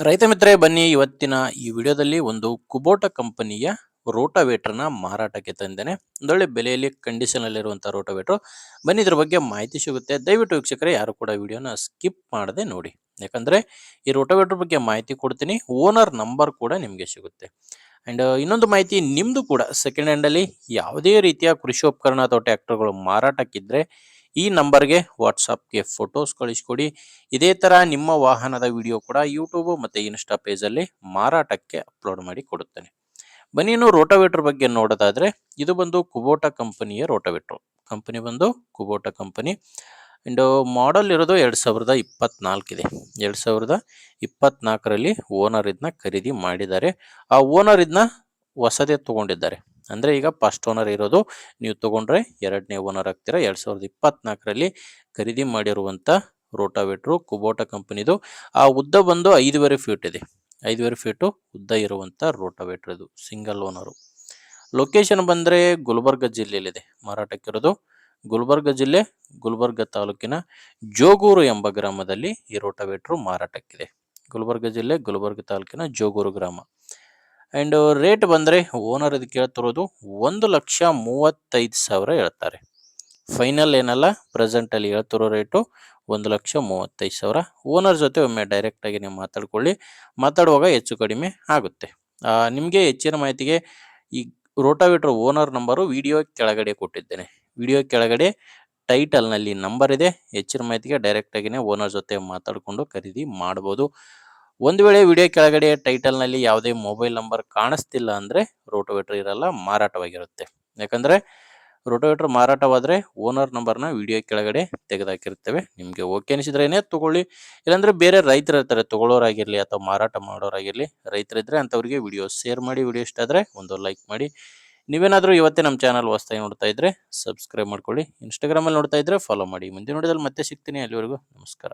ರೈತ ಮಿತ್ರರೇ ಬನ್ನಿ ಇವತ್ತಿನ ಈ ವಿಡಿಯೋದಲ್ಲಿ ಒಂದು ಕುಬೋಟ ಕಂಪನಿಯ ರೋಟಾವೇಟರ್ನ ಮಾರಾಟಕ್ಕೆ ತಂದೇನೆ. ಒಂದೊಳ್ಳೆ ಬೆಲೆಯಲ್ಲಿ ಕಂಡೀಷನ್ ಅಲ್ಲಿರುವಂತಹ ರೋಟಾವೇಟರ್. ಬನ್ನಿ ಇದ್ರ ಬಗ್ಗೆ ಮಾಹಿತಿ ಸಿಗುತ್ತೆ. ದಯವಿಟ್ಟು ವೀಕ್ಷಕರೇ ಯಾರು ಕೂಡ ವಿಡಿಯೋನ ಸ್ಕಿಪ್ ಮಾಡದೆ ನೋಡಿ. ಯಾಕಂದ್ರೆ ಈ ರೋಟಾವೇಟರ್ ಬಗ್ಗೆ ಮಾಹಿತಿ ಕೊಡ್ತೀನಿ. ಓನರ್ ನಂಬರ್ ಕೂಡ ನಿಮಗೆ ಸಿಗುತ್ತೆ. ಅಂಡ್ ಇನ್ನೊಂದು ಮಾಹಿತಿ, ನಿಮ್ದು ಕೂಡ ಸೆಕೆಂಡ್ ಹ್ಯಾಂಡ್ ಅಲ್ಲಿ ಯಾವುದೇ ರೀತಿಯ ಕೃಷಿ ಉಪಕರಣ ಅಥವಾ ಟ್ರ್ಯಾಕ್ಟರ್ಗಳು ಮಾರಾಟಕ್ಕಿದ್ರೆ ಈ ನಂಬರ್ಗೆ ವಾಟ್ಸಾಪ್ಗೆ ಫೋಟೋಸ್ ಕಳಿಸ್ಕೊಡಿ. ಇದೇ ತರ ನಿಮ್ಮ ವಾಹನದ ವಿಡಿಯೋ ಕೂಡ ಯೂಟ್ಯೂಬ್ ಮತ್ತೆ ಇನ್ಸ್ಟಾ ಪೇಜ್ ಅಲ್ಲಿ ಮಾರಾಟಕ್ಕೆ ಅಪ್ಲೋಡ್ ಮಾಡಿ ಕೊಡುತ್ತೇನೆ. ಬನ್ನಿ ಇನ್ನು ರೋಟಾವೇಟರ್ ಬಗ್ಗೆ ನೋಡೋದಾದ್ರೆ, ಇದು ಬಂದು ಕುಬೋಟಾ ಕಂಪನಿಯ ರೋಟಾವೇಟರ್. ಕಂಪನಿ ಬಂದು ಕುಬೋಟಾ ಕಂಪನಿ. ಅಂಡ್ ಮಾಡೆಲ್ ಇರೋದು 2024 ಇದೆ. 2024ರಲ್ಲಿ ಓನರ್ ಇದನ್ನ ಖರೀದಿ ಮಾಡಿದ್ದಾರೆ. ಆ ಓನರ್ ಇದನ್ನ ಹೊಸದೇ ತಗೊಂಡಿದ್ದಾರೆ. ಅಂದ್ರೆ ಈಗ ಫಸ್ಟ್ ಓನರ್ ಇರೋದು, ನೀವು ತಗೊಂಡ್ರೆ ಎರಡನೇ ಓನರ್ ಆಗ್ತೀರಾ. 2024ರಲ್ಲಿ ಖರೀದಿ ಮಾಡಿರುವಂತ ರೋಟಾವೇಟ್ರು ಕುಬೋಟಾ ಕಂಪನಿದು. ಆ ಉದ್ದ ಬಂದು 5.5 ಫೀಟ್ ಇದೆ. 5.5 ಫೀಟು ಉದ್ದ ಇರುವಂತ ರೋಟಾವೇಟರ್ ಇದು, ಸಿಂಗಲ್ ಓನರು. ಲೊಕೇಶನ್ ಬಂದ್ರೆ ಗುಲ್ಬರ್ಗ ಜಿಲ್ಲೆಯಲ್ಲಿದೆ ಮಾರಾಟಕ್ಕಿರೋದು. ಗುಲ್ಬರ್ಗ ಜಿಲ್ಲೆ, ಗುಲ್ಬರ್ಗ ತಾಲೂಕಿನ ಜೋಗೂರು ಎಂಬ ಗ್ರಾಮದಲ್ಲಿ ಈ ರೋಟಾವೇಟರ್ ಮಾರಾಟಕ್ಕಿದೆ. ಗುಲ್ಬರ್ಗ ಜಿಲ್ಲೆ, ಗುಲ್ಬರ್ಗ ತಾಲೂಕಿನ ಜೋಗೂರು ಗ್ರಾಮ. ಅಂಡ್ ರೇಟ್ ಬಂದ್ರೆ ಓನರ್ ಇದಕ್ಕೆ ಹೇಳ್ತಿರೋದು 1,35,000 ಹೇಳ್ತಾರೆ. ಫೈನಲ್ ಏನಲ್ಲ, ಪ್ರೆಸೆಂಟ್ ಅಲ್ಲಿ ಹೇಳ್ತಿರೋ ರೇಟು 1,35,000. ಓನರ್ ಜೊತೆ ಒಮ್ಮೆ ಡೈರೆಕ್ಟ್ ಆಗಿ ನೀವು ಮಾತಾಡ್ಕೊಳ್ಳಿ. ಮಾತಾಡುವಾಗ ಹೆಚ್ಚು ಕಡಿಮೆ ಆಗುತ್ತೆ. ನಿಮಗೆ ಹೆಚ್ಚಿನ ಮಾಹಿತಿಗೆ ಈ ರೋಟಾವೇಟರ್ ಓನರ್ ನಂಬರು ವಿಡಿಯೋ ಕೆಳಗಡೆ ಕೊಟ್ಟಿದ್ದೇನೆ. ವಿಡಿಯೋ ಕೆಳಗಡೆ ಟೈಟಲ್ ನಲ್ಲಿ ನಂಬರ್ ಇದೆ. ಹೆಚ್ಚಿನ ಮಾಹಿತಿಗೆ ಡೈರೆಕ್ಟ್ ಆಗಿನೇ ಓನರ್ ಜೊತೆ ಮಾತಾಡಿಕೊಂಡು ಖರೀದಿ ಮಾಡಬಹುದು. ಒಂದು ವೇಳೆ ವಿಡಿಯೋ ಕೆಳಗಡೆ ಟೈಟಲ್ ನಲ್ಲಿ ಯಾವುದೇ ಮೊಬೈಲ್ ನಂಬರ್ ಕಾಣಿಸ್ತಿಲ್ಲ ಅಂದ್ರೆ ರೋಟೋವೇಟರ್ ಇರಲ್ಲ, ಮಾರಾಟವಾಗಿರುತ್ತೆ. ಯಾಕಂದ್ರೆ ರೋಟೋವೇಟರ್ ಮಾರಾಟವಾದ್ರೆ ಓನರ್ ನಂಬರ್ನ ವಿಡಿಯೋ ಕೆಳಗಡೆ ತೆಗೆದಾಕಿರ್ತೇವೆ. ನಿಮ್ಗೆ ಓಕೆ ಅನಿಸಿದ್ರೆ ಏನೇ ತಗೊಳ್ಳಿ, ಇಲ್ಲಾಂದ್ರೆ ಬೇರೆ ರೈತರು ಇರ್ತಾರೆ ತಗೊಳ್ಳೋರಾಗಿರ್ಲಿ ಅಥವಾ ಮಾರಾಟ ಮಾಡೋರಾಗಿರ್ಲಿ, ರೈತರಿದ್ರೆ ಅಂತವ್ರಿಗೆ ವಿಡಿಯೋ ಶೇರ್ ಮಾಡಿ. ವಿಡಿಯೋ ಇಷ್ಟ ಆದ್ರೆ ಒಂದು ಲೈಕ್ ಮಾಡಿ. ನೀವೇನಾದ್ರೂ ಇವತ್ತೇ ನಮ್ಮ ಚಾನಲ್ ಹೊಸದಾಗಿ ನೋಡ್ತಾ ಇದ್ರೆ ಸಬ್ಸ್ಕ್ರೈಬ್ ಮಾಡ್ಕೊಳ್ಳಿ. ಇನ್ಸ್ಟಾಗ್ರಾಮ್ ಅಲ್ಲಿ ನೋಡ್ತಾ ಇದ್ರೆ ಫಾಲೋ ಮಾಡಿ. ಮುಂದಿನ ನೋಡಿದಲ್ಲಿ ಮತ್ತೆ ಸಿಗ್ತೀನಿ. ಅಲ್ಲಿವರೆಗೂ ನಮಸ್ಕಾರ.